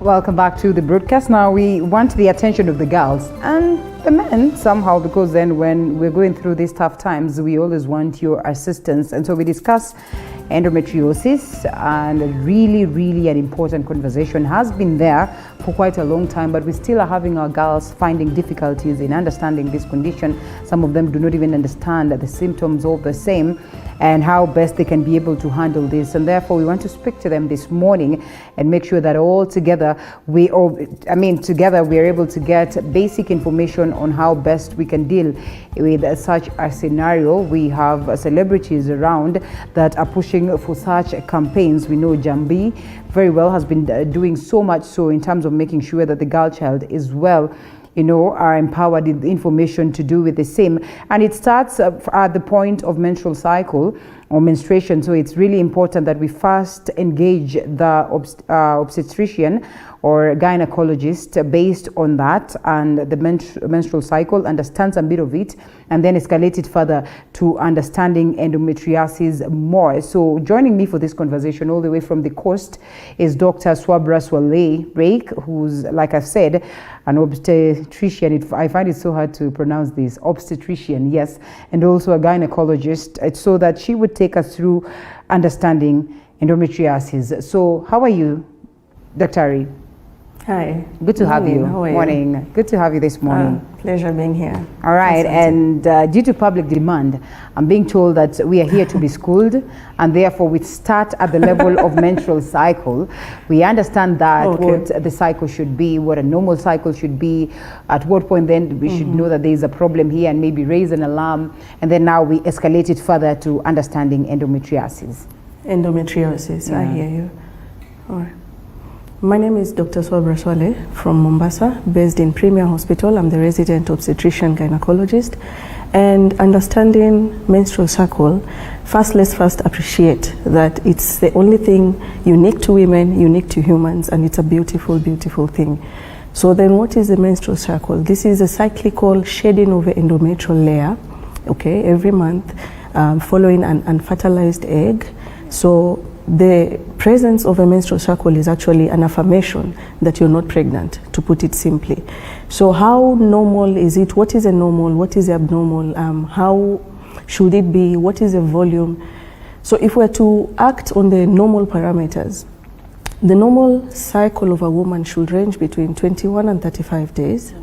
Welcome back to the broadcast. Now we want the attention of the girls and the men somehow, because then when we're going through these tough times, we always want your assistance. And so we discuss endometriosis, and really an important conversation has been there for quite a long time, but we still are having our girls finding difficulties in understanding this condition. Some of them do not even understand the symptoms of the same and how best they can be able to handle this. And therefore we want to speak to them this morning and make sure that all together together we are able to get basic information on how best we can deal with such a scenario. We have celebrities around that are pushing for such campaigns. We know Jambi very well has been doing so much so in terms of making sure that the girl child is well, are empowered with information to do with the same. And it starts at the point of menstrual cycle or menstruation. So it's really important that we first engage the obstetrician or gynecologist based on that, and the menstrual cycle, understands a bit of it, and then escalate it further to understanding endometriosis more. So joining me for this conversation all the way from the coast is Dr. Swabra Swale, who's, like I've said, an obstetrician. I find it so hard to pronounce this, obstetrician, yes, and also a gynecologist, so that she would take us through understanding endometriosis. So how are you, Dr. Ari? Hi. Good to have you. How are you? Morning. Good to have you this morning. Pleasure being here. All right. And due to public demand, I'm being told that we are here to be schooled, and therefore we start at the level of menstrual cycle. We understand that what the cycle should be, what a normal cycle should be, at what point then we should know that there is a problem here and maybe raise an alarm, and then now we escalate it further to understanding endometriosis. Endometriosis, I hear you. All right. My name is Dr. Swabra Swale from Mombasa, based in Premier Hospital. I'm the resident obstetrician gynecologist. And understanding menstrual cycle, let's first appreciate that it's the only thing unique to women, unique to humans, and it's a beautiful, beautiful thing. So then what is the menstrual cycle? This is a cyclical shedding of the endometrial layer, every month, following an unfertilized egg. So the presence of a menstrual cycle is actually an affirmation that you're not pregnant, to put it simply. So how normal is it? What is a normal? What is abnormal? How should it be? What is the volume? So if we're to act on the normal parameters, the normal cycle of a woman should range between 21 and 35 days,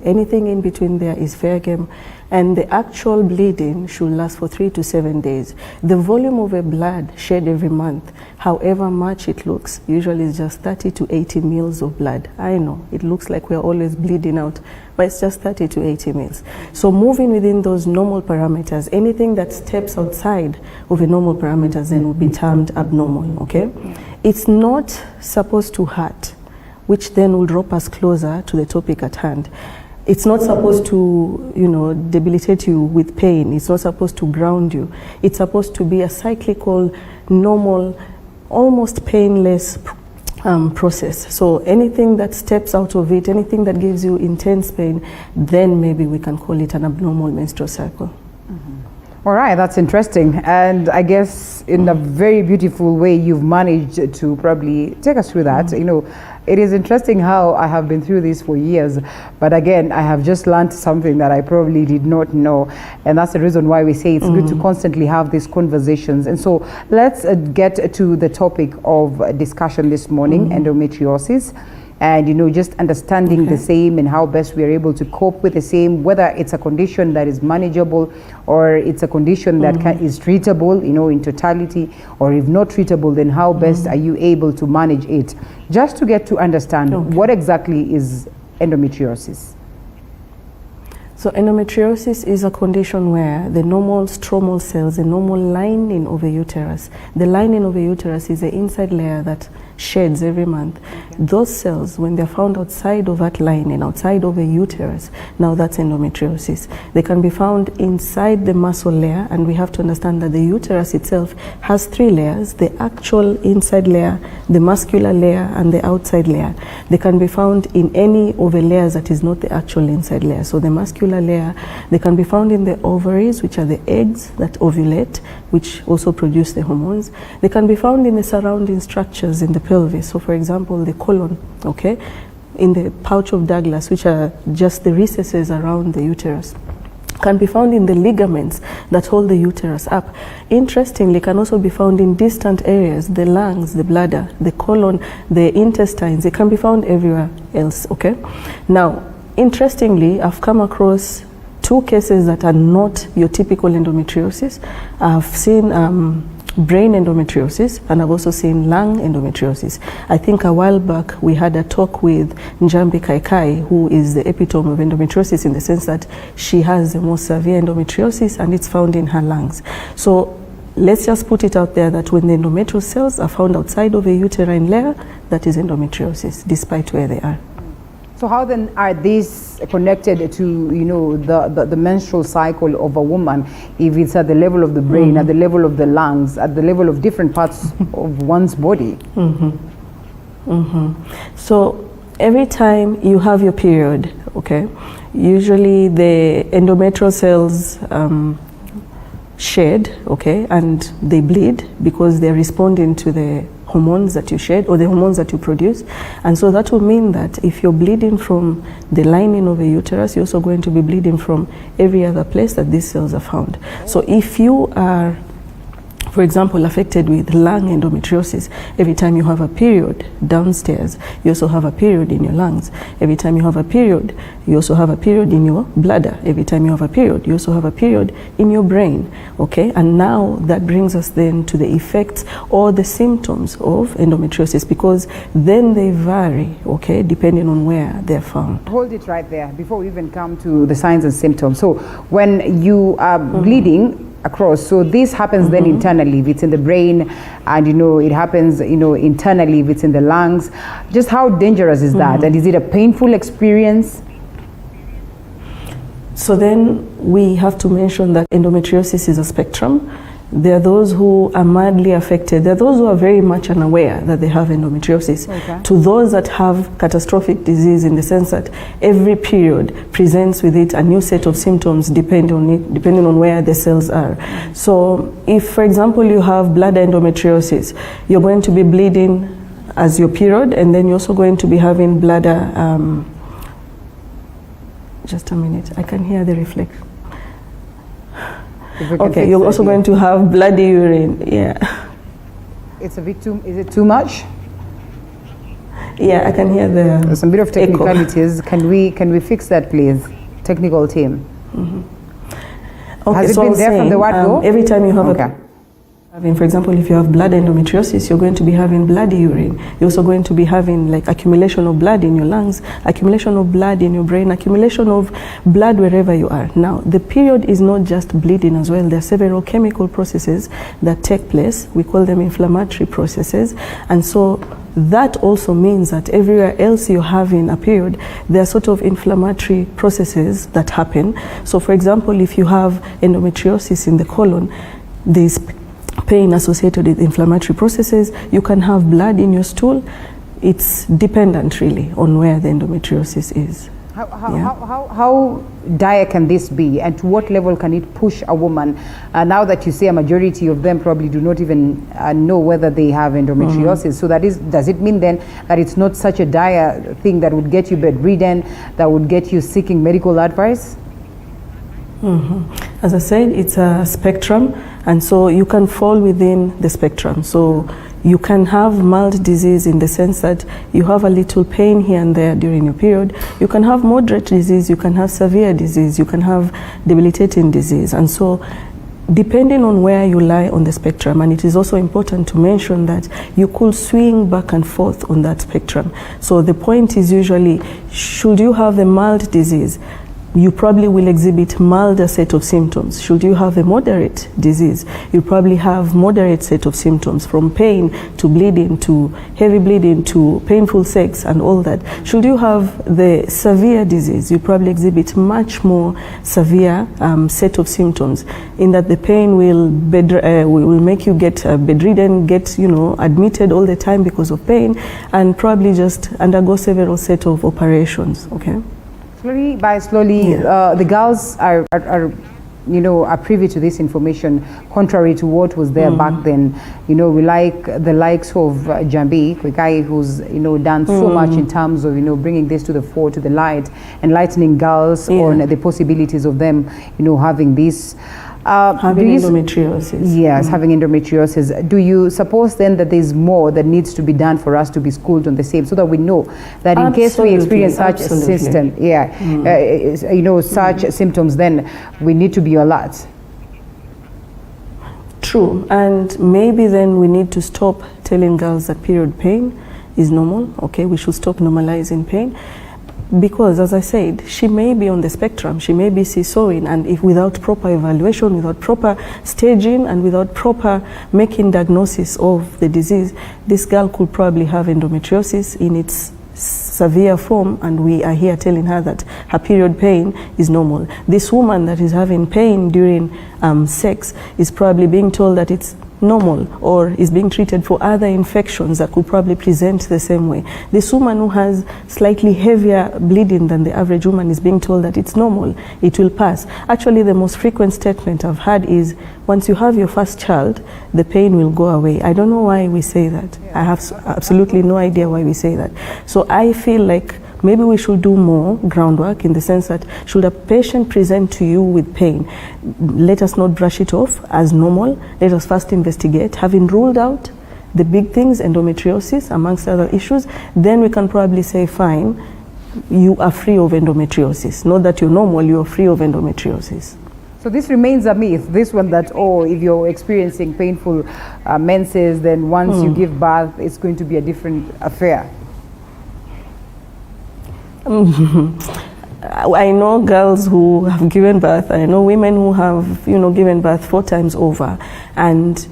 Anything in between there is fair game. And the actual bleeding should last for 3 to 7 days. The volume of a blood shed every month, however much it looks, usually is just 30 to 80 mils of blood. I know, it looks like we're always bleeding out, but it's just 30 to 80 mils. So moving within those normal parameters, anything that steps outside of the normal parameters then will be termed abnormal, It's not supposed to hurt, which then will drop us closer to the topic at hand. It's not supposed to, debilitate you with pain. It's not supposed to ground you. It's supposed to be a cyclical, normal, almost painless process. So anything that steps out of it, anything that gives you intense pain, then maybe we can call it an abnormal menstrual cycle. All right, that's interesting. And I guess in a very beautiful way, you've managed to probably take us through that. It is interesting how I have been through this for years, but again, I have just learned something that I probably did not know. And that's the reason why we say it's good to constantly have these conversations. And so let's get to the topic of discussion this morning, endometriosis. And just understanding the same and how best we are able to cope with the same, whether it's a condition that is manageable or it's a condition that is treatable, in totality, or if not treatable, then how best are you able to manage it? Just to get to understand what exactly is endometriosis. So endometriosis is a condition where the normal stromal cells, the normal lining of the uterus, the lining of the uterus is the inside layer that sheds every month. Those cells, when they're found outside of that lining, outside of the uterus, now that's endometriosis. They can be found inside the muscle layer, and we have to understand that the uterus itself has 3 layers: the actual inside layer, the muscular layer, and the outside layer. They can be found in any of the layers that is not the actual inside layer. So the muscular layer, they can be found in the ovaries, which are the eggs that ovulate, which also produce the hormones. They can be found in the surrounding structures in the pelvis. So for example, the colon, okay, in the pouch of Douglas, which are just the recesses around the uterus, can be found in the ligaments that hold the uterus up. Interestingly, can also be found in distant areas, the lungs, the bladder, the colon, the intestines. It can be found everywhere else, okay? Now, interestingly, I've come across 2 cases that are not your typical endometriosis. I've seen brain endometriosis, and I've also seen lung endometriosis. I think a while back we had a talk with Njambi Kaikai, who is the epitome of endometriosis in the sense that she has the most severe endometriosis and it's found in her lungs. So let's just put it out there that when the endometrial cells are found outside of a uterine layer, that is endometriosis, despite where they are. So how then are these connected to, you know, the menstrual cycle of a woman, if it's at the level of the brain, at the level of the lungs, at the level of different parts of one's body? So every time you have your period, okay, usually the endometrial cells shed, okay, and they bleed because they're responding to the hormones that you shed or the hormones that you produce. And so that will mean that if you're bleeding from the lining of a uterus, you're also going to be bleeding from every other place that these cells are found. So if you are, for example, affected with lung endometriosis, every time you have a period downstairs, you also have a period in your lungs. Every time you have a period, you also have a period in your bladder. Every time you have a period, you also have a period in your brain, okay? And now that brings us then to the effects or the symptoms of endometriosis, because then they vary, okay, depending on where they're found. Hold it right there before we even come to the signs and symptoms. So when you are bleeding across, so this happens then internally, if it's in the brain, and you know it happens, you know, internally if it's in the lungs. Just how dangerous is that, and is it a painful experience? So then we have to mention that endometriosis is a spectrum. There are those who are mildly affected. There are those who are very much unaware that they have endometriosis. Okay. To those that have catastrophic disease, in the sense that every period presents with it a new set of symptoms depending on where the cells are. So if, for example, you have bladder endometriosis, you're going to be bleeding as your period, and then you're also going to be having bladder, just a minute, I can hear the reflection. Okay, you're also going to have bloody urine, yeah. It's a bit too, is it too much? Yeah, I can hear the There's some bit of technicalities. Echo. Can we fix that, please? Technical team. Okay, has it so been there from the word go? Every time you have for example, if you have blood endometriosis, you're going to be having bloody urine. You're also going to be having like accumulation of blood in your lungs, accumulation of blood in your brain, accumulation of blood wherever you are. Now, the period is not just bleeding as well. There are several chemical processes that take place. We call them inflammatory processes. And so that also means that everywhere else you're having a period, there are sort of inflammatory processes that happen. So for example, if you have endometriosis in the colon, there's pain associated with inflammatory processes. You can have blood in your stool. It's dependent really on where the endometriosis is. How dire can this be, and to what level can it push a woman? Now that you say a majority of them probably do not even know whether they have endometriosis, so that is, does it mean then that it's not such a dire thing that would get you bedridden, that would get you seeking medical advice? As I said, it's a spectrum, and so you can fall within the spectrum. So you can have mild disease in the sense that you have a little pain here and there during your period. You can have moderate disease, you can have severe disease, you can have debilitating disease. And so depending on where you lie on the spectrum, and it is also important to mention that you could swing back and forth on that spectrum. So the point is usually, should you have the mild disease, you probably will exhibit milder set of symptoms. Should you have a moderate disease, you probably have moderate set of symptoms, from pain to bleeding to heavy bleeding to painful sex and all that. Should you have the severe disease, you probably exhibit much more severe set of symptoms, in that the pain will make you get bedridden, get admitted all the time because of pain, and probably just undergo several set of operations. Okay. Slowly by slowly, the girls are you know, are privy to this information, contrary to what was there back then. You know, we like the likes of Jambi, a guy who's, you know, done so much in terms of, you know, bringing this to the fore, to the light, enlightening girls on the possibilities of them, you know, having this. Having endometriosis. Yes, having endometriosis. Do you suppose then that there's more that needs to be done for us to be schooled on the same, so that we know that in case we experience such a system, you know, such symptoms, then we need to be alert? True, and maybe then we need to stop telling girls that period pain is normal. Okay, we should stop normalizing pain. Because, as I said, she may be on the spectrum, she may be seesawing, and if without proper evaluation, without proper staging, and without proper making diagnosis of the disease, this girl could probably have endometriosis in its severe form, and we are here telling her that her period pain is normal. This woman that is having pain during sex is probably being told that it's normal, or is being treated for other infections that could probably present the same way. This woman who has slightly heavier bleeding than the average woman is being told that it's normal, it will pass. Actually, the most frequent statement I've had is, once you have your first child, the pain will go away. I don't know why we say that. I have absolutely no idea why we say that. So I feel like maybe we should do more groundwork, in the sense that should a patient present to you with pain, let us not brush it off as normal. Let us first investigate. Having ruled out the big things, endometriosis amongst other issues, then we can probably say, fine, you are free of endometriosis. Not that you're normal, you are free of endometriosis. So this remains a myth, this one that, oh, if you're experiencing painful menses, then once you give birth, it's going to be a different affair. I know girls who have given birth. I know women who have, you know, given birth 4 times over, and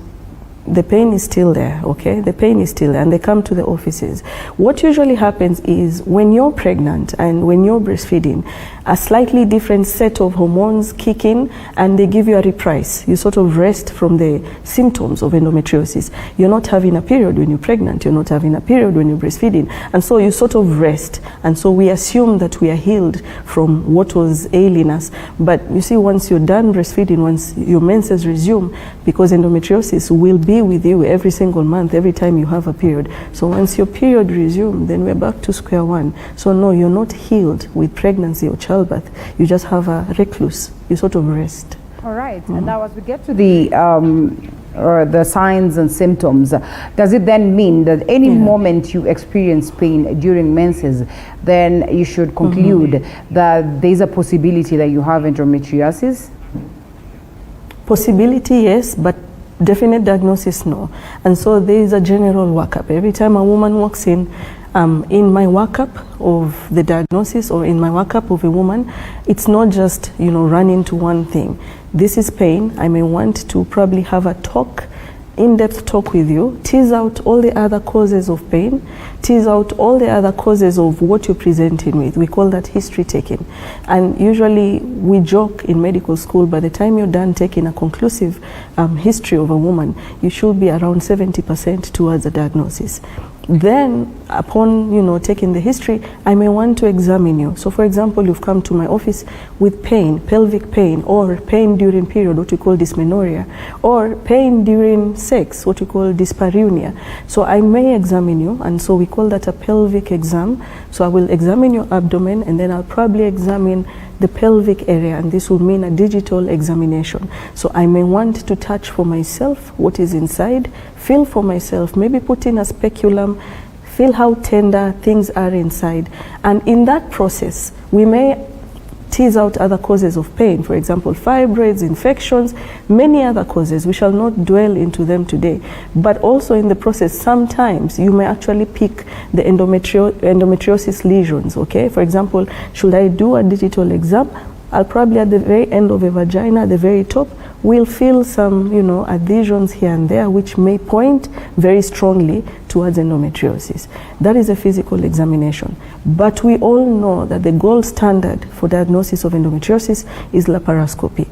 the pain is still there, okay? The pain is still there, and they come to the offices. What usually happens is, when you're pregnant and when you're breastfeeding, a slightly different set of hormones kick in, and they give you a reprise. You sort of rest from the symptoms of endometriosis. You're not having a period when you're pregnant, you're not having a period when you're breastfeeding, and so you sort of rest. And so we assume that we are healed from what was ailing us. But you see, once you're done breastfeeding, once your menses resume, because endometriosis will be with you every single month, every time you have a period. So once your period resumes, then we're back to square one. So no, you're not healed with pregnancy or childbirth. You just have a recluse. You sort of rest. All right. And now, as we get to the signs and symptoms, does it then mean that any moment you experience pain during menses, then you should conclude that there's a possibility that you have endometriosis? Possibility, yes, but definite diagnosis, no. And so there is a general workup. Every time a woman walks in my workup of the diagnosis, or in my workup of a woman, it's not just, you know, run into one thing. This is pain. I may want to probably have a talk, in-depth talk with you, tease out all the other causes of pain, tease out all the other causes of what you're presenting with. We call that history taking. And usually we joke in medical school, by the time you're done taking a conclusive history of a woman, you should be around 70% towards a diagnosis. Then, upon, you know, taking the history, I may want to examine you. So, for example, you've come to my office with pain, pelvic pain, or pain during period, what we call dysmenorrhea, or pain during sex, what we call dyspareunia. So I may examine you, and so we call that a pelvic exam. So I will examine your abdomen, and then I'll probably examine the pelvic area, and this will mean a digital examination. So I may want to touch for myself what is inside, feel for myself, maybe put in a speculum, feel how tender things are inside. And in that process, we may tease out other causes of pain, for example, fibroids, infections, many other causes. We shall not dwell into them today. But also in the process, sometimes you may actually pick the endometriosis lesions, okay? For example, should I do a digital exam? I'll probably, at the very end of a vagina, at the very top, we'll feel some, you know, adhesions here and there, which may point very strongly towards endometriosis. That is a physical examination. But we all know that the gold standard for diagnosis of endometriosis is laparoscopy.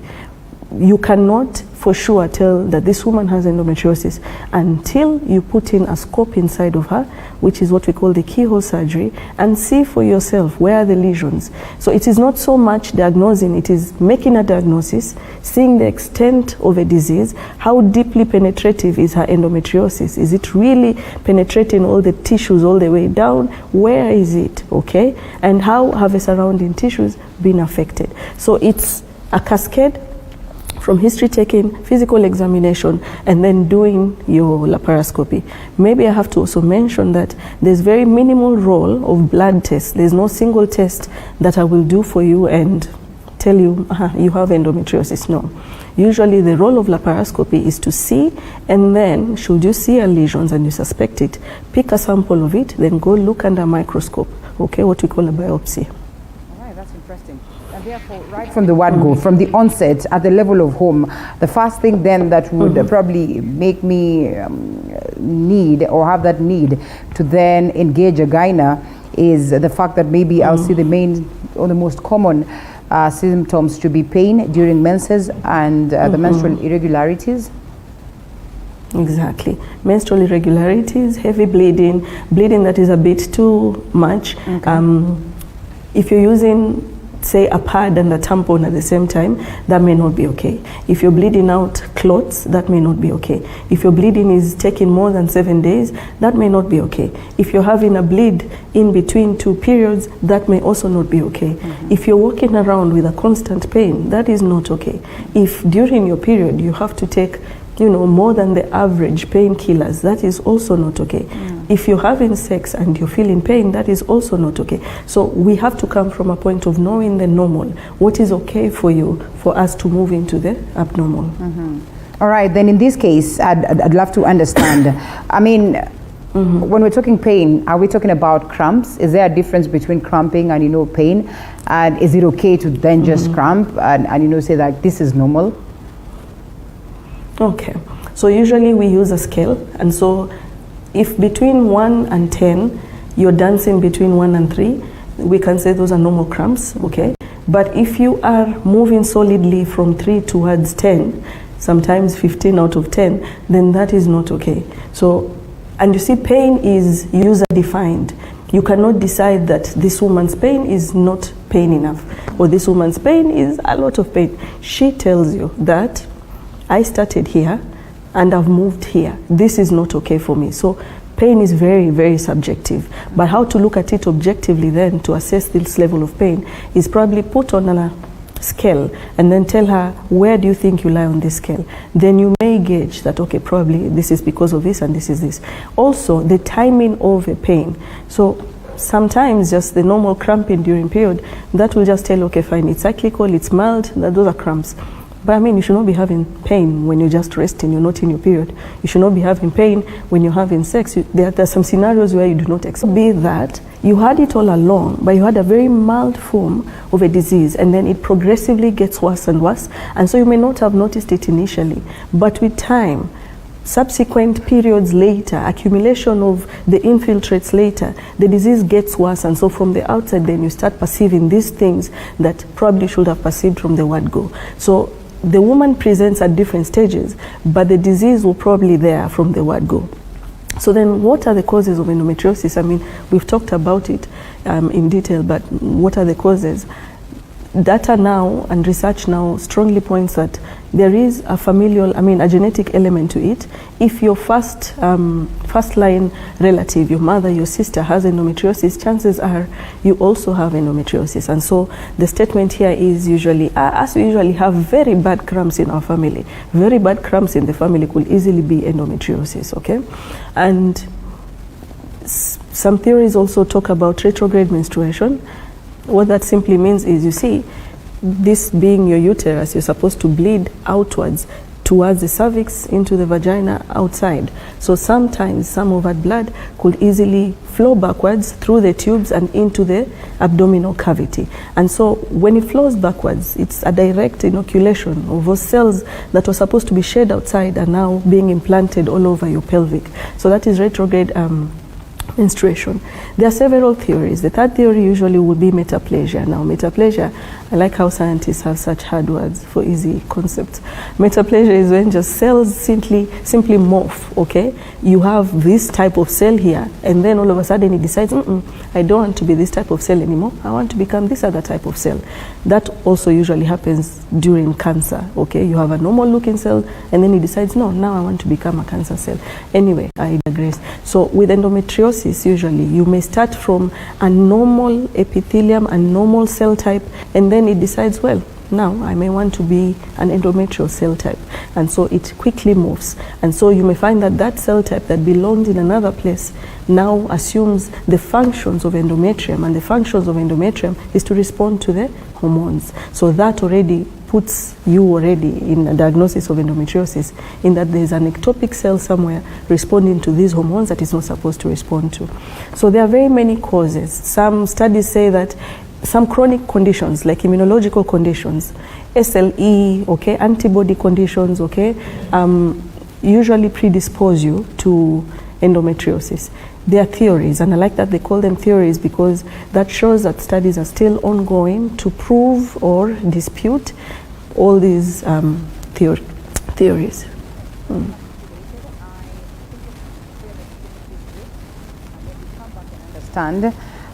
You cannot for sure tell that this woman has endometriosis until you put in a scope inside of her, which is what we call the keyhole surgery, and see for yourself where are the lesions. So it is not so much diagnosing, it is making a diagnosis, seeing the extent of a disease, how deeply penetrative is her endometriosis. Is it really penetrating all the tissues all the way down? Where is it, okay? And how have the surrounding tissues been affected? So it's a cascade from history taking, physical examination, and then doing your laparoscopy. Maybe I have to also mention that there's very minimal role of blood tests. There's no single test that I will do for you and tell you you have endometriosis. No. Usually the role of laparoscopy is to see, and then should you see a lesions and you suspect it, pick a sample of it, then go look under a microscope, okay, what we call a biopsy. All right, that's interesting. And therefore, right from the word go, from the onset, at the level of home, the first thing then that would probably make me need or have that need to then engage a gyna is the fact that maybe I'll see the main or the most common symptoms to be pain during menses and the menstrual irregularities. Exactly. Menstrual irregularities, heavy bleeding, bleeding that is a bit too much. Okay. If you're using, say, a pad and a tampon at the same time, that may not be okay. If you're bleeding out clots, that may not be okay. If your bleeding is taking more than 7 days, that may not be okay. If you're having a bleed in between 2 periods, that may also not be okay. If you're walking around with a constant pain, that is not okay. If during your period you have to take more than the average painkillers, that is also not okay. If you're having sex and you're feeling pain, that is also not okay. So we have to come from a point of knowing the normal, what is okay for you, for us to move into the abnormal. All right, then in this case, I'd love to understand. I mean, when we're talking pain, are we talking about cramps? Is there a difference between cramping and pain? And is it okay to then just cramp and say that this is normal? Okay, so usually we use a scale, and so if between 1 and 10 you're dancing between 1 and 3, we can say those are normal cramps, okay? But if you are moving solidly from 3 towards 10, sometimes 15 out of 10, then that is not okay. So, and you see, pain is user defined. You cannot decide that this woman's pain is not pain enough, or this woman's pain is a lot of pain. She tells you that I started here and I've moved here. This is not okay for me. So pain is very, very subjective. But how to look at it objectively then to assess this level of pain is probably put on a scale and then tell her, where do you think you lie on this scale? Then you may gauge that, okay, probably this is because of this and this is this. Also, the timing of a pain. So sometimes just the normal cramping during period, that will just tell, okay, fine, it's cyclical, it's mild, those are cramps. But I mean, you should not be having pain when you're just resting, you're not in your period. You should not be having pain when you're having sex. There are some scenarios where you do not expect. Be that you had it all along, but you had a very mild form of a disease, and then it progressively gets worse and worse. And so you may not have noticed it initially, but with time, subsequent periods later, accumulation of the infiltrates later, the disease gets worse, and so from the outside then you start perceiving these things that probably should have perceived from the word go. So the woman presents at different stages, but the disease will probably there from the word go. So then what are the causes of endometriosis? I mean, we've talked about it in detail, but what are the causes? Data now and research now strongly points that there is a familial, a genetic element to it. If your first line relative, your mother, your sister has endometriosis, chances are you also have endometriosis. And so the statement here is usually, as we usually have very bad cramps in our family, very bad cramps in the family could easily be endometriosis, okay? And some theories also talk about retrograde menstruation. What that simply means is, you see, this being your uterus, you're supposed to bleed outwards towards the cervix, into the vagina, outside. So sometimes some of that blood could easily flow backwards through the tubes and into the abdominal cavity. And so when it flows backwards, it's a direct inoculation of those cells that were supposed to be shed outside are now being implanted all over your pelvic. So that is retrograde menstruation. There are several theories. The third theory usually would be metaplasia. Now, metaplasia, I like how scientists have such hard words for easy concepts. Metaplasia is when just cells simply morph, okay? You have this type of cell here, and then all of a sudden it decides, I don't want to be this type of cell anymore. I want to become this other type of cell. That also usually happens during cancer, okay? You have a normal looking cell, and then it decides, no, now I want to become a cancer cell. Anyway, I digress. So with endometriosis, usually you may start from a normal epithelium, a normal cell type, and then it decides, well, now I may want to be an endometrial cell type, and so it quickly moves. And so you may find that that cell type that belonged in another place now assumes the functions of endometrium, and the functions of endometrium is to respond to the hormones. So that already puts you already in a diagnosis of endometriosis, in that there's an ectopic cell somewhere responding to these hormones that it's not supposed to respond to. So there are very many causes. Some studies say that some chronic conditions like immunological conditions, SLE, okay, antibody conditions, okay, usually predispose you to endometriosis. There are theories, and I like that they call them theories because that shows that studies are still ongoing to prove or dispute all these theories. Understand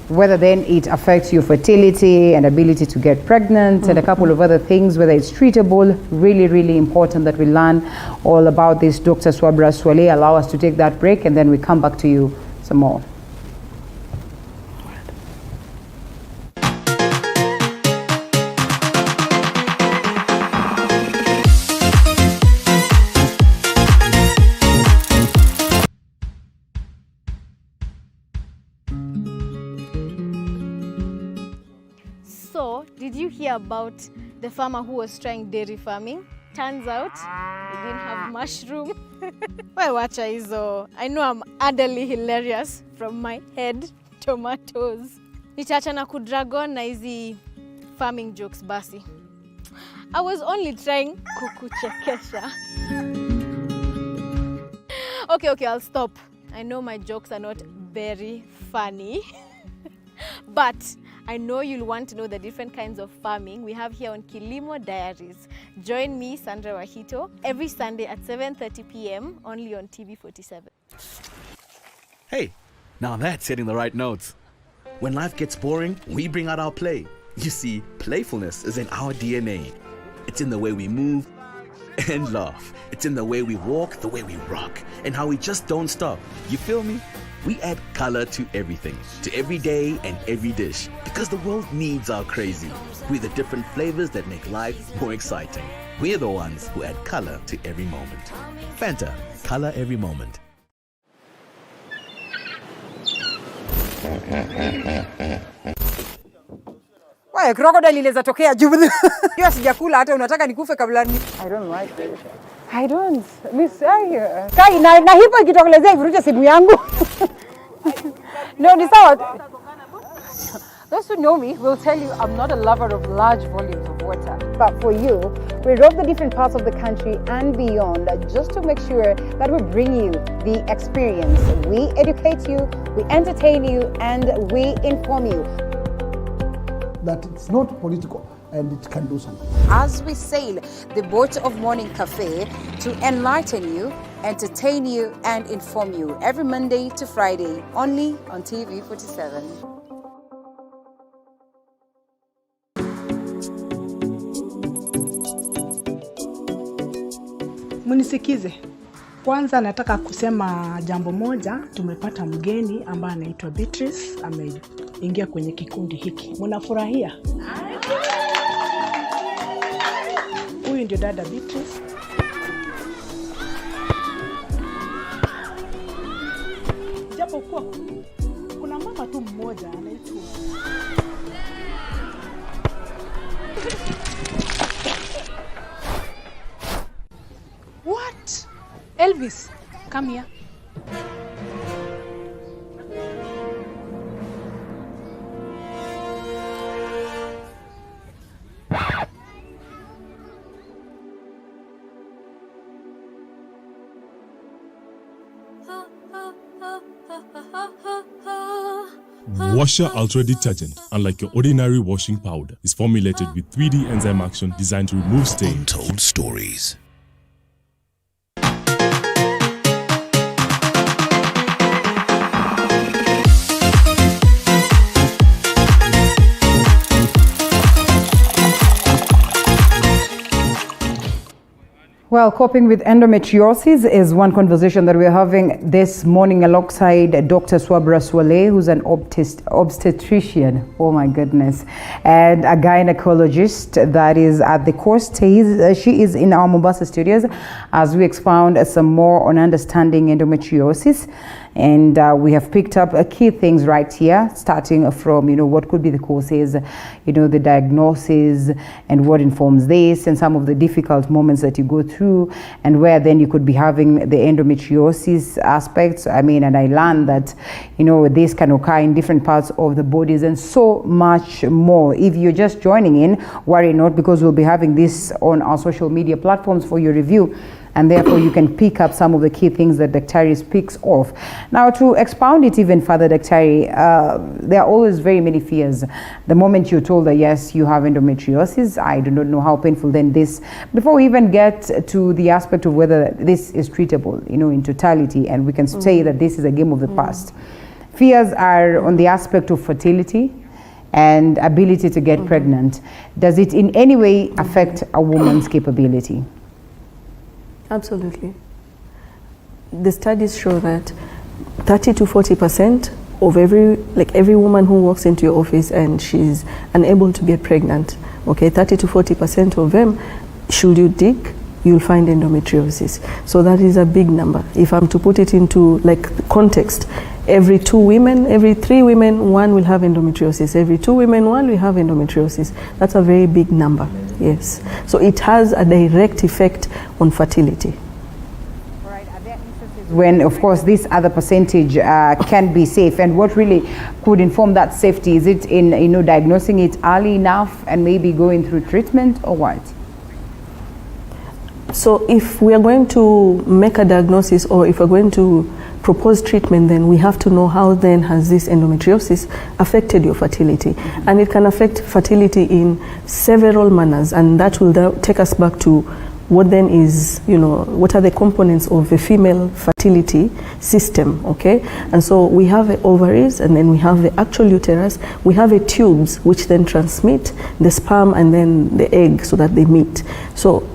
whether then it affects your fertility and ability to get pregnant and a couple of other things, whether it's treatable. Really, really important that we learn all about this. Dr. Swabra Swale, allow us to take that break and then we come back to you some more. So, did you hear about the farmer who was trying dairy farming? Turns out he didn't have mushroom. Well, watcha hizo. I know I'm utterly hilarious from my head tomatoes. Nitaachana kudragon na hizi farming jokes basi. I was only trying kukuchekesha. Okay, I'll stop. I know my jokes are not very funny. But I know you'll want to know the different kinds of farming we have here on Kilimo Diaries. Join me, Sandra Wahito, every Sunday at 7:30 p.m. only on TV47. Hey, now that's hitting the right notes. When life gets boring, we bring out our play. You see, playfulness is in our DNA. It's in the way we move and laugh. It's in the way we walk, the way we rock, and how we just don't stop. You feel me? We add color to everything, to every day and every dish, because the world needs our crazy. We're the different flavors that make life more exciting. We're the ones who add color to every moment. Fanta, color every moment. Why crocodile inaweza tokea juu. Hiyo sijakula hata unataka nikufe kabla ni. I don't like it. I don't. Miss Kai na hipo ikitokelezea ivuruche simu yangu. No, ni sawa. Those who know me will tell you I'm not a lover of large volumes of water. But for you, we roam the different parts of the country and beyond just to make sure that we bring you the experience. We educate you, we entertain you, and we inform you. That it's not political and it can do something. As we sail the boat of Morning Cafe to enlighten you, entertain you, and inform you every Monday to Friday, only on TV47. Munisikize. Kwanza nataka kusema jambo moja. Tumepata mgeni ambaye anaitwa Beatrice, ameingia kwenye kikundi hiki. Mnafurahia? Huyu ndio dada Beatrice. Japo kuwa kuna mama tu mmoja anaitwa What? Elvis, come here. Washer Ultra Detergent, unlike your ordinary washing powder, is formulated with 3D enzyme action designed to remove stains. Untold Stories. Well, coping with endometriosis is one conversation that we're having this morning alongside Dr. Swabra Swale, who's an obstetrician, oh my goodness, and a gynecologist that is at the course. She is in our Mombasa studios as we expound some more on understanding endometriosis. And we have picked up key things right here, starting from, what could be the causes, the diagnosis and what informs this, and some of the difficult moments that you go through, and where then you could be having the endometriosis aspects. And I learned that, this can occur in different parts of the bodies and so much more. If you're just joining in, worry not, because we'll be having this on our social media platforms for your review. And therefore you can pick up some of the key things that Daktari speaks of. Now, to expound it even further, Daktari, there are always very many fears. The moment you're told that yes, you have endometriosis, I do not know how painful then this, before we even get to the aspect of whether this is treatable, in totality, and we can say that this is a game of the past. Fears are on the aspect of fertility and ability to get pregnant. Does it in any way affect a woman's capability? Absolutely. The studies show that 30 to 40% of every woman who walks into your office and she's unable to get pregnant, 30 to 40% of them, should you dig, you'll find endometriosis. So that is a big number. If I'm to put it into context, every 3 women, 1 will have endometriosis. Every 2 women, 1 will have endometriosis. That's a very big number, yes. So it has a direct effect on fertility. Right. Are there instances when, of course, this other percentage can be safe? And what really could inform that safety? Is it in, diagnosing it early enough and maybe going through treatment, or what? So if we are going to make a diagnosis, or if we're going to propose treatment, then we have to know how then has this endometriosis affected your fertility. And it can affect fertility in several manners, and that will take us back to what then is, what are the components of the female fertility system, And so we have the ovaries, and then we have the actual uterus, we have the tubes which then transmit the sperm and then the egg so that they meet. So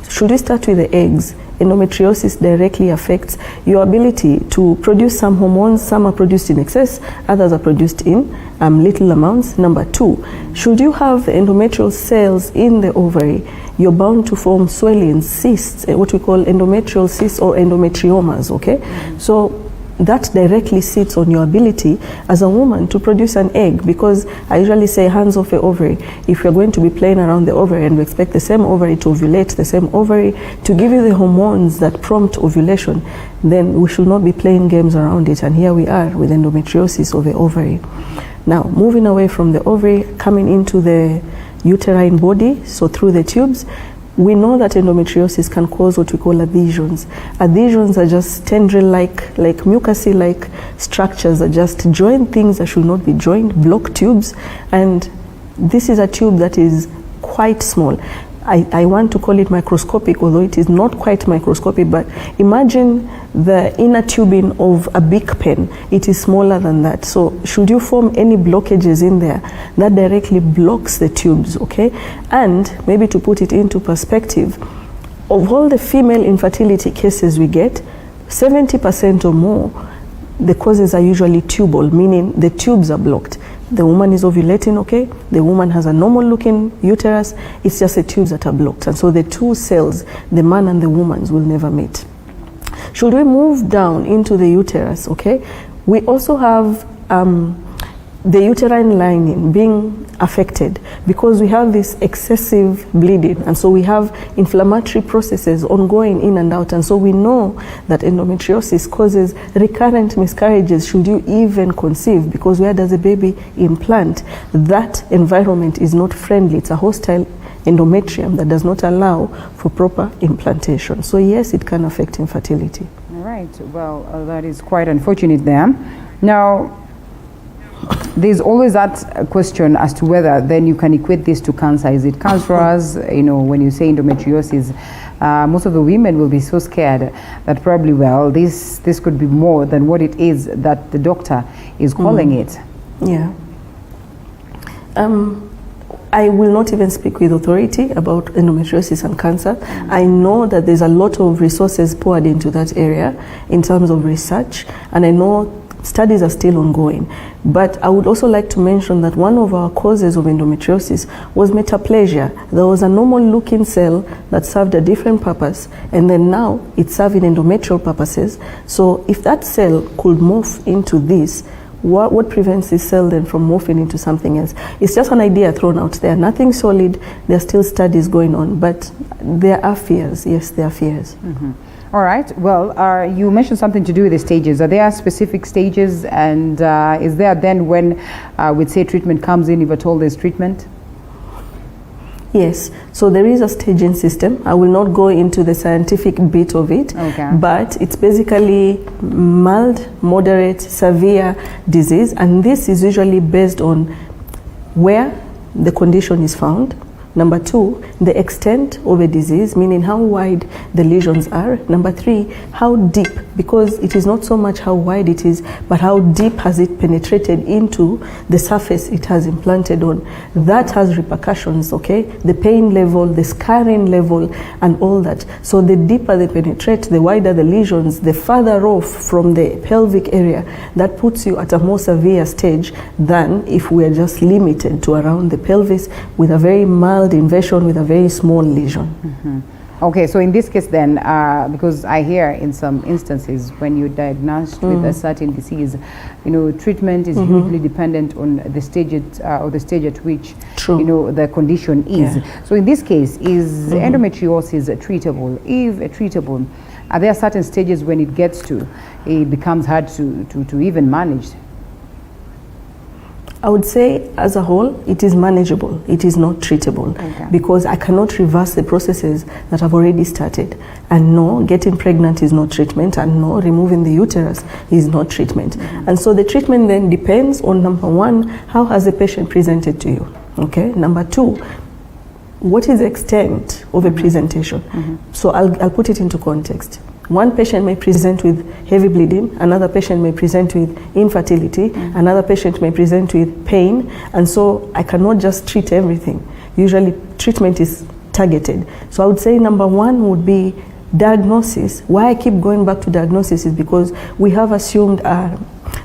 should we start with the eggs? Endometriosis directly affects your ability to produce some hormones. Some are produced in excess, others are produced in little amounts. Number 2, should you have the endometrial cells in the ovary, you're bound to form swellings, cysts, what we call endometrial cysts or endometriomas, So that directly sits on your ability as a woman to produce an egg, because I usually say hands off the ovary. If you're going to be playing around the ovary and we expect the same ovary to ovulate, the same ovary to give you the hormones that prompt ovulation, then we should not be playing games around it. And here we are with endometriosis of the ovary. Now, moving away from the ovary, coming into the uterine body, so through the tubes, we know that endometriosis can cause what we call adhesions. Adhesions are just tendril-like, mucousy-like structures that just join things that should not be joined, block tubes, and this is a tube that is quite small. I want to call it microscopic, although it is not quite microscopic, but imagine the inner tubing of a big pen. It is smaller than that. So should you form any blockages in there, that directly blocks the tubes, And maybe to put it into perspective, of all the female infertility cases we get, 70% or more, the causes are usually tubal, meaning the tubes are blocked. The woman is ovulating, the woman has a normal looking uterus, it's just the tubes that are blocked. And so the 2 cells, the man and the woman's, will never meet. Should we move down into the uterus, we also have the uterine lining being affected because we have this excessive bleeding, and so we have inflammatory processes ongoing in and out, and so we know that endometriosis causes recurrent miscarriages should you even conceive, because where does a baby implant? That environment is not friendly. It's a hostile endometrium that does not allow for proper implantation. So yes, it can affect infertility. All right, well, that is quite unfortunate there. Now, There's always that question as to whether then you can equate this to cancer. Is it cancerous? You know, when you say endometriosis, most of the women will be so scared that probably, well, this could be more than what it is that the doctor is calling it. Yeah. I will not even speak with authority about endometriosis and cancer. I know that there's a lot of resources poured into that area in terms of research, and I know studies are still ongoing. But I would also like to mention that one of our causes of endometriosis was metaplasia. There was a normal looking cell that served a different purpose, and then now it's serving endometrial purposes. So if that cell could morph into this, what prevents this cell then from morphing into something else? It's just an idea thrown out there, nothing solid. There are still studies going on, but there are fears. Yes, there are fears. All right. Well, you mentioned something to do with the stages. Are there specific stages, and is there then when we'd say treatment comes in, if at all there's treatment? Yes, so there is a staging system. I will not go into the scientific bit of it, but it's basically mild, moderate, severe disease, and this is usually based on where the condition is found. Number 2, the extent of a disease, meaning how wide the lesions are. Number 3, how deep, because it is not so much how wide it is, but how deep has it penetrated into the surface it has implanted on. That has repercussions, okay? The pain level, the scarring level, and all that. So the deeper they penetrate, the wider the lesions, the further off from the pelvic area, that puts you at a more severe stage than if we are just limited to around the pelvis with a very mild invasion with a very small lesion. Okay, so in this case then, because I hear in some instances when you're diagnosed with a certain disease, you know, treatment is hugely dependent on the stage or the stage at which you know the condition is. So in this case, is endometriosis treatable? If treatable, are there certain stages when it gets to, it becomes hard to even manage? I would say as a whole, it is manageable. It is not treatable because I cannot reverse the processes that have already started. And no, getting pregnant is not treatment, and no, removing the uterus is not treatment. And so the treatment then depends on, number 1, how has the patient presented to you? Okay. Number 2, what is the extent of a presentation? So I'll put it into context. One patient may present with heavy bleeding, another patient may present with infertility, another patient may present with pain, and so I cannot just treat everything. Usually treatment is targeted. So I would say number 1 would be diagnosis. Why I keep going back to diagnosis is because we have assumed a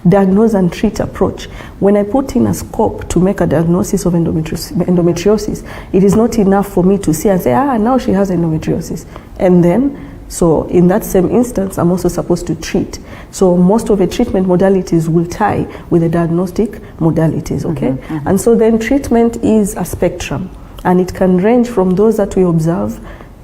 diagnose and treat approach. When I put in a scope to make a diagnosis of endometriosis, it is not enough for me to see and say, now she has endometriosis. And then, so in that same instance, I'm also supposed to treat. So most of the treatment modalities will tie with the diagnostic modalities, okay? And so then treatment is a spectrum, and it can range from those that we observe,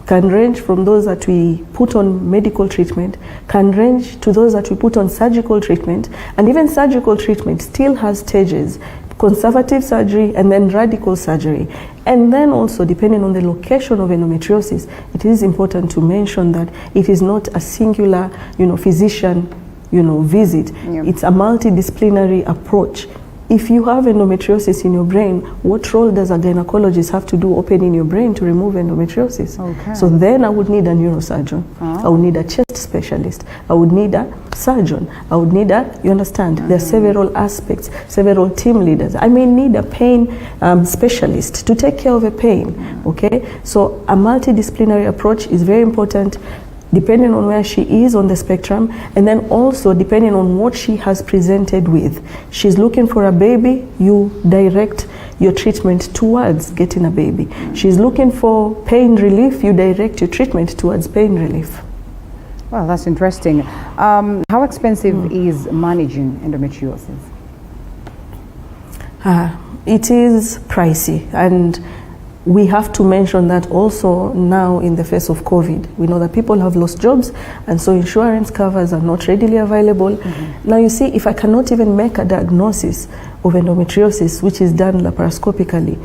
can range from those that we put on medical treatment, can range to those that we put on surgical treatment, and even surgical treatment still has stages: conservative surgery and then radical surgery. And then also, depending on the location of endometriosis, it is important to mention that it is not a singular, physician, visit. It's a multidisciplinary approach. If you have endometriosis in your brain, what role does a gynecologist have to do opening your brain to remove endometriosis? So then I would need a neurosurgeon. I would need a chest specialist. I would need a surgeon. I would need you understand, there are several aspects, several team leaders. I may need a pain specialist to take care of a pain, okay? So a multidisciplinary approach is very important, depending on where she is on the spectrum, and then also depending on what she has presented with. She's looking for a baby, you direct your treatment towards getting a baby. She's looking for pain relief, you direct your treatment towards pain relief. Well, that's interesting. How expensive is managing endometriosis? It is pricey, and we have to mention that also now in the face of COVID. We know that people have lost jobs, and so insurance covers are not readily available. Now you see, if I cannot even make a diagnosis of endometriosis, which is done laparoscopically,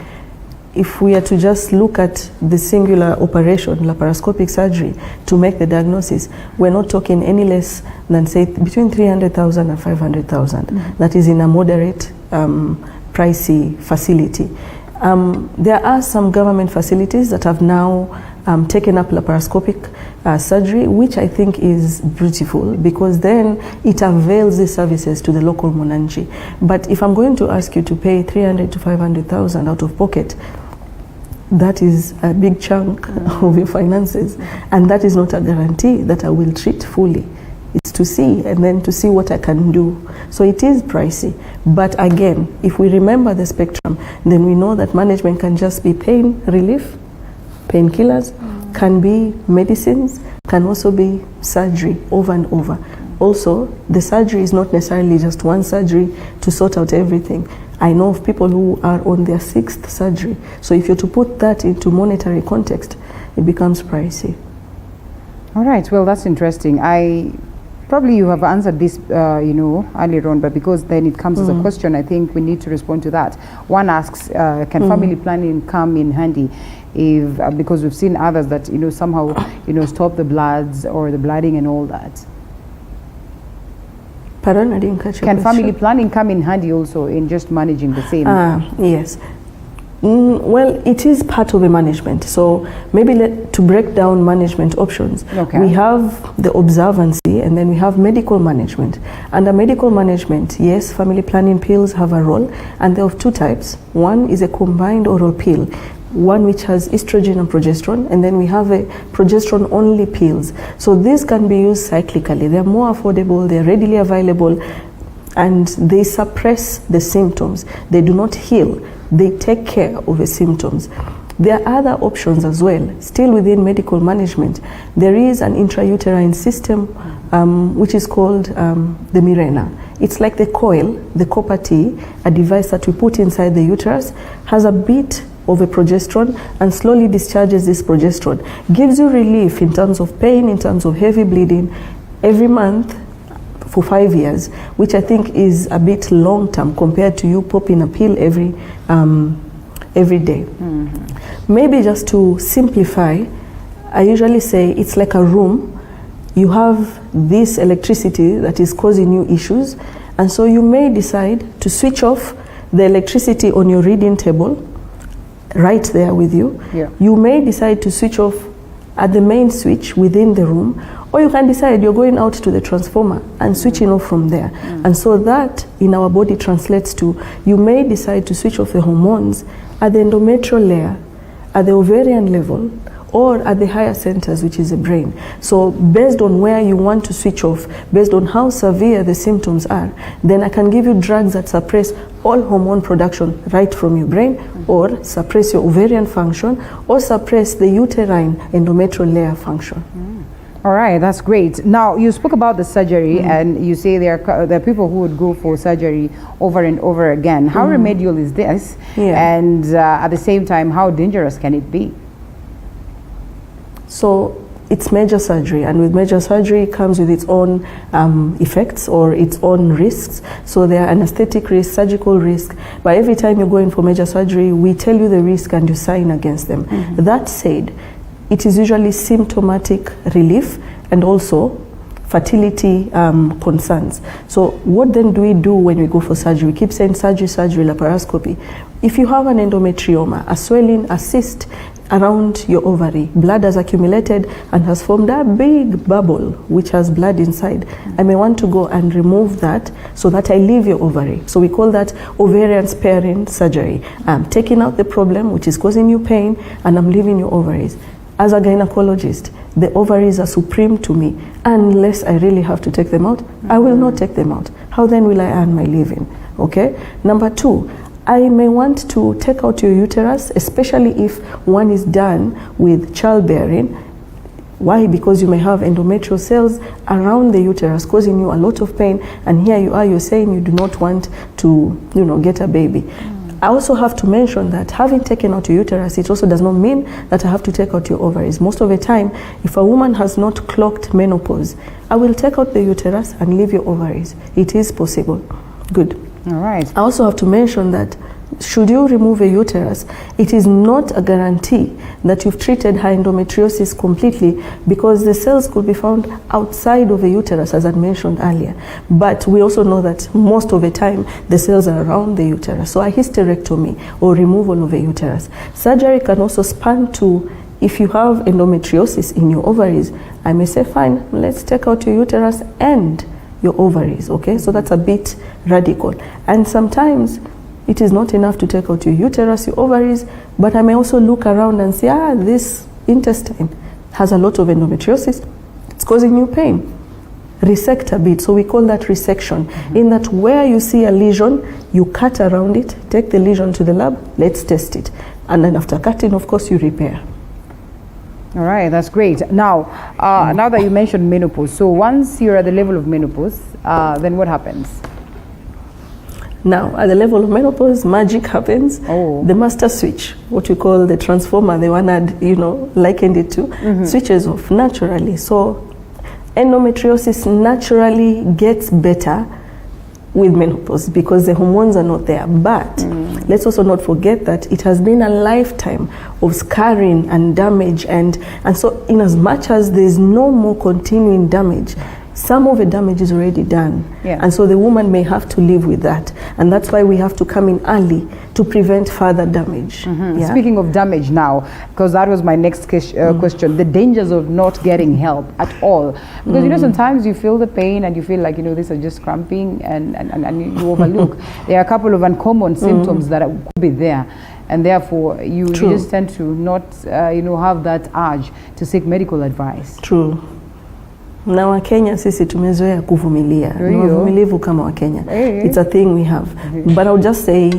if we are to just look at the singular operation, laparoscopic surgery, to make the diagnosis, we're not talking any less than, say, between 300,000 and 500,000. That is in a moderate, pricey facility. There are some government facilities that have now taken up laparoscopic surgery, which I think is beautiful, because then it avails the services to the local Mwananchi. But if I'm going to ask you to pay 300 to 500,000 out of pocket, that is a big chunk of your finances, and that is not a guarantee that I will treat fully. It's to see, and then to see what I can do. So it is pricey. But again, if we remember the spectrum, then we know that management can just be pain relief, painkillers, can be medicines, can also be surgery over and over. Also, the surgery is not necessarily just one surgery to sort out everything. I know of people who are on their 6th surgery. So if you're to put that into monetary context, it becomes pricey. All right, well, that's interesting. Probably you have answered this, earlier on, but because then it comes as a question, I think we need to respond to that. One asks, can family planning come in handy? If because we've seen others that somehow stop the bloods or the blooding and all that. Pardon, I didn't catch your question. Can family planning come in handy also in just managing the same? Yes. Well, it is part of a management. So maybe to break down management options, we have the observancy and then we have medical management. Under medical management, yes, family planning pills have a role, and they're of 2 types. One is a combined oral pill, one which has estrogen and progesterone, and then we have a progesterone only pills. So these can be used cyclically. They're more affordable, they're readily available, and they suppress the symptoms. They do not heal, they take care of the symptoms. There are other options as well, still within medical management. There is an intrauterine system which is called the Mirena. It's like the coil, the copper T, a device that we put inside the uterus, has a bit of a progesterone and slowly discharges this progesterone. Gives you relief in terms of pain, in terms of heavy bleeding, every month for 5 years, which I think is a bit long term compared to you popping a pill every day. Maybe just to simplify, I usually say it's like a room. You have this electricity that is causing you issues, and so you may decide to switch off the electricity on your reading table right there with you. You may decide to switch off at the main switch within the room, or you can decide you're going out to the transformer and switching off from there. And so that in our body translates to, you may decide to switch off the hormones at the endometrial layer, at the ovarian level, or at the higher centers, which is the brain. So based on where you want to switch off, based on how severe the symptoms are, then I can give you drugs that suppress all hormone production right from your brain, or suppress your ovarian function, or suppress the uterine endometrial layer function. All right, that's great. Now, you spoke about the surgery, and you say there are people who would go for surgery over and over again. How remedial is this? And at the same time, how dangerous can it be? So it's major surgery, and with major surgery comes with its own effects or its own risks. So there are anesthetic risks, surgical risk. But every time you go in for major surgery, we tell you the risk and you sign against them. That said, it is usually symptomatic relief and also fertility concerns. So what then do we do when we go for surgery? We keep saying surgery, surgery, laparoscopy. If you have an endometrioma, a swelling, a cyst around your ovary, blood has accumulated and has formed a big bubble which has blood inside, I may want to go and remove that so that I leave your ovary. So we call that ovarian sparing surgery. I'm taking out the problem which is causing you pain, and I'm leaving your ovaries. As a gynecologist, the ovaries are supreme to me. Unless I really have to take them out, I will not take them out. How then will I earn my living? Okay. Number 2, I may want to take out your uterus, especially if one is done with childbearing. Why? Because you may have endometrial cells around the uterus causing you a lot of pain, and here you are, you're saying you do not want to, get a baby. I also have to mention that having taken out your uterus, it also does not mean that I have to take out your ovaries. Most of the time, if a woman has not clocked menopause, I will take out the uterus and leave your ovaries. It is possible. Good. All right. I also have to mention that should you remove a uterus, it is not a guarantee that you've treated her endometriosis completely, because the cells could be found outside of the uterus, as I mentioned earlier. But we also know that most of the time the cells are around the uterus. So a hysterectomy or removal of a uterus. Surgery can also span to, if you have endometriosis in your ovaries, I may say, fine, let's take out your uterus and your ovaries, okay? So that's a bit radical. And sometimes it is not enough to take out your uterus, your ovaries, but I may also look around and say, this intestine has a lot of endometriosis, it's causing you pain. Resect a bit, so we call that resection. In that where you see a lesion, you cut around it, take the lesion to the lab, let's test it. And then after cutting, of course, you repair. All right, that's great. Now, now that you mentioned menopause, so once you're at the level of menopause, then what happens? Now, at the level of menopause, magic happens. Oh. The master switch, what we call the transformer, the one I'd likened it to, switches off naturally. So endometriosis naturally gets better with menopause because the hormones are not there. But let's also not forget that it has been a lifetime of scarring and damage, and so in as much as there's no more continuing damage, some of the damage is already done. Yeah. And so the woman may have to live with that. And that's why we have to come in early to prevent further damage. Yeah. Speaking of damage now, because that was my next question, the dangers of not getting help at all. Because sometimes you feel the pain and you feel like, these are just cramping and you overlook. There are a couple of uncommon symptoms that could be there. And therefore, you just tend to not, have that urge to seek medical advice. True. Na Wakenya sisi tumezoea kuvumilia. Ni wavumilivu kama Wakenya. It's a thing we have. But I'll just say,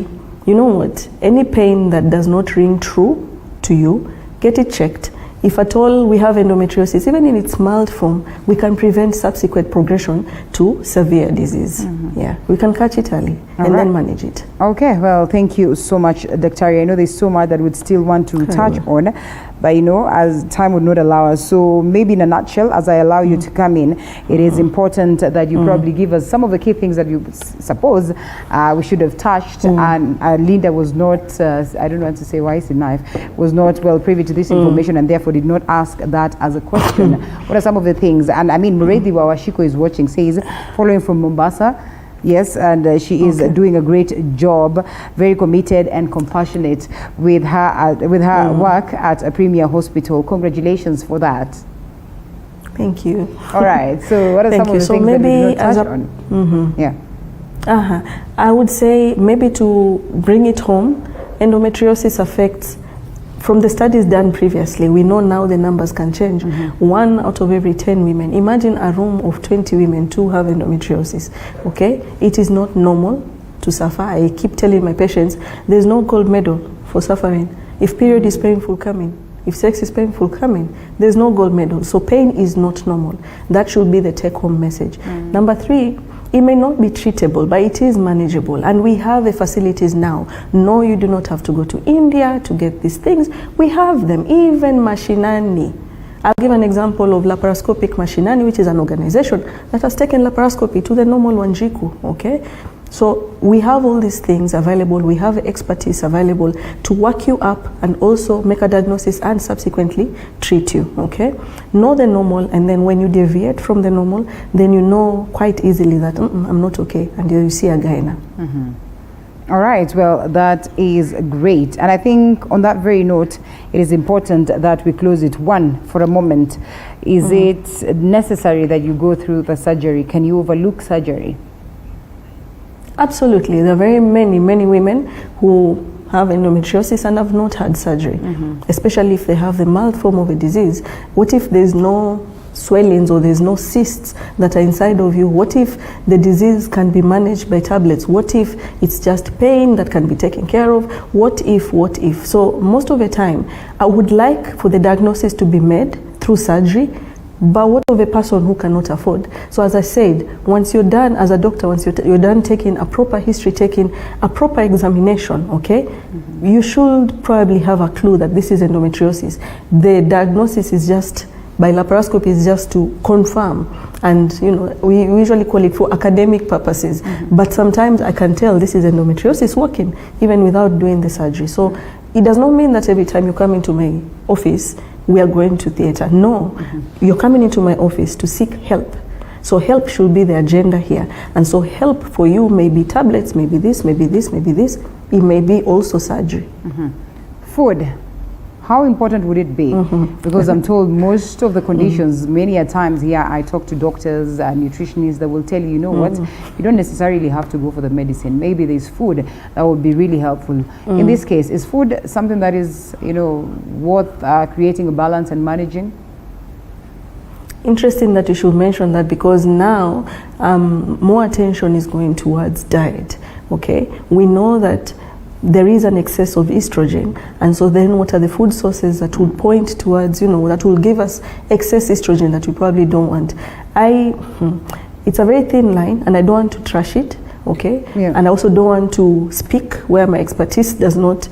you know what? Any pain that does not ring true to you, get it checked. If at all we have endometriosis, even in its mild form, we can prevent subsequent progression to severe disease. Yeah, we can catch it early and then manage it. Okay, well, thank you so much, Dr. I know there's so much that would still want to touch on, but as time would not allow us. So maybe in a nutshell, as I allow you to come in, it is important that you probably give us some of the key things that you suppose we should have touched, and Linda was not, I don't want to say wise enough, was not well privy to this information and therefore did not ask that as a question. What are some of the things? And I mean, Muredi Wawashiko is watching, says, following from Mombasa. Yes, and she is doing a great job, very committed and compassionate with her work at a premier hospital. Congratulations for that. Thank you. All right. So what are some of the things that you did not touch on? Yeah. I would say maybe to bring it home, endometriosis affects, from the studies done previously, we know now the numbers can change. 1 out of every 10 women. Imagine a room of 20 women, 2 have endometriosis. Okay? It is not normal to suffer. I keep telling my patients, there's no gold medal for suffering. If period is painful, come in. If sex is painful, come in. There's no gold medal. So pain is not normal. That should be the take-home message. Number 3, it may not be treatable, but it is manageable. And we have the facilities now. No, you do not have to go to India to get these things. We have them, even Mashinani. I'll give an example of Laparoscopic Mashinani, which is an organization that has taken laparoscopy to the normal Wanjiku, okay? So we have all these things available. We have expertise available to work you up and also make a diagnosis and subsequently treat you, okay? Know the normal, and then when you deviate from the normal, then you know quite easily that I'm not okay, and you see a gyna. All right, well, that is great. And I think on that very note, it is important that we close it. One, for a moment, is it necessary that you go through the surgery? Can you overlook surgery? Absolutely. There are very many women who have endometriosis and have not had surgery, especially if they have the mild form of a disease. What if there's no swellings or there's no cysts that are inside of you? What if the disease can be managed by tablets? What if it's just pain that can be taken care of? What if? So most of the time, I would like for the diagnosis to be made through surgery, but what of a person who cannot afford? So as I said, once you're done as a doctor, once you're done taking a proper history, taking a proper examination, okay, you should probably have a clue that this is endometriosis. The diagnosis is just by laparoscopy is just to confirm, and we usually call it for academic purposes. But sometimes I can tell this is endometriosis working even without doing the surgery. So it does not mean that every time you come into my office we are going to theater. No, you're coming into my office to seek help. So help should be the agenda here. And so help for you may be tablets, maybe this, maybe this, maybe this. It may be also surgery. Food. How important would it be? Because I'm told most of the conditions, many a times here I talk to doctors and nutritionists that will tell you, you know what, you don't necessarily have to go for the medicine. Maybe there's food that would be really helpful. In this case, is food something that is, worth creating a balance and managing? Interesting that you should mention that, because now more attention is going towards diet. Okay, we know that there is an excess of estrogen, and so then what are the food sources that will point towards, that will give us excess estrogen that we probably don't want? It's a very thin line, and I don't want to trash it, okay? And I also don't want to speak where my expertise does not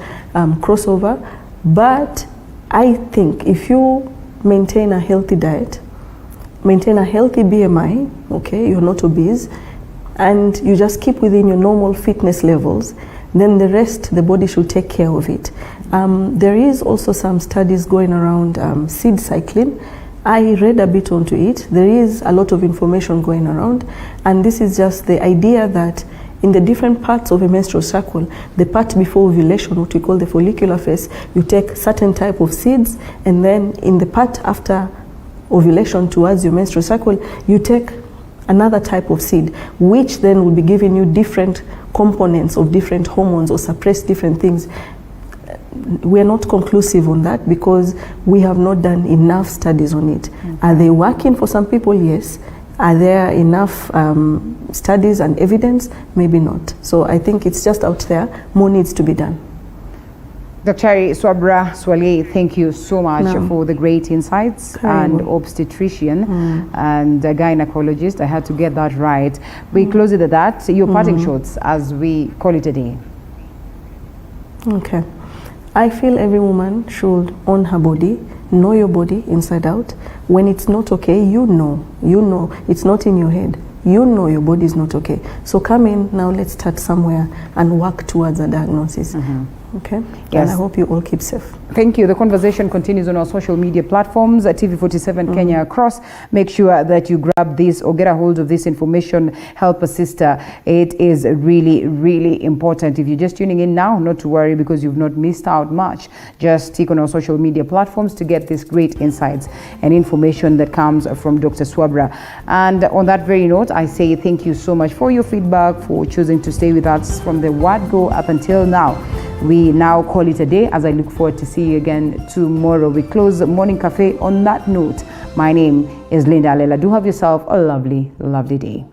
cross over, but I think if you maintain a healthy diet, maintain a healthy BMI, okay, you're not obese, and you just keep within your normal fitness levels, then the rest, the body should take care of it. There is also some studies going around seed cycling. I read a bit onto it. There is a lot of information going around, and this is just the idea that in the different parts of a menstrual cycle, the part before ovulation, what we call the follicular phase, you take certain type of seeds, and then in the part after ovulation towards your menstrual cycle, you take another type of seed, which then will be giving you different components of different hormones or suppress different things. We are not conclusive on that because we have not done enough studies on it. Are they working for some people? Yes. Are there enough studies and evidence? Maybe not. So I think it's just out there. More needs to be done. Dr. Swabra Swale, thank you so much for the great insights, and obstetrician and a gynecologist. I had to get that right. We close it at that. Your parting shots as we call it a day. Okay. I feel every woman should own her body, know your body inside out. When it's not okay, you know. It's not in your head. You know your body is not okay. So come in, now let's start somewhere and work towards a diagnosis. Okay? Yes. And I hope you all keep safe. Thank you. The conversation continues on our social media platforms at TV47 Kenya across. Make sure that you grab this or get a hold of this information. Help a sister. It is really, really important. If you're just tuning in now, not to worry because you've not missed out much. Just stick on our social media platforms to get these great insights and information that comes from Dr. Swabra. And on that very note, I say thank you so much for your feedback, for choosing to stay with us from the word go up until now. We now call it a day as I look forward to see you again tomorrow. We close Morning Cafe on that note. My name is Linda Alela. Do have yourself a lovely, lovely day.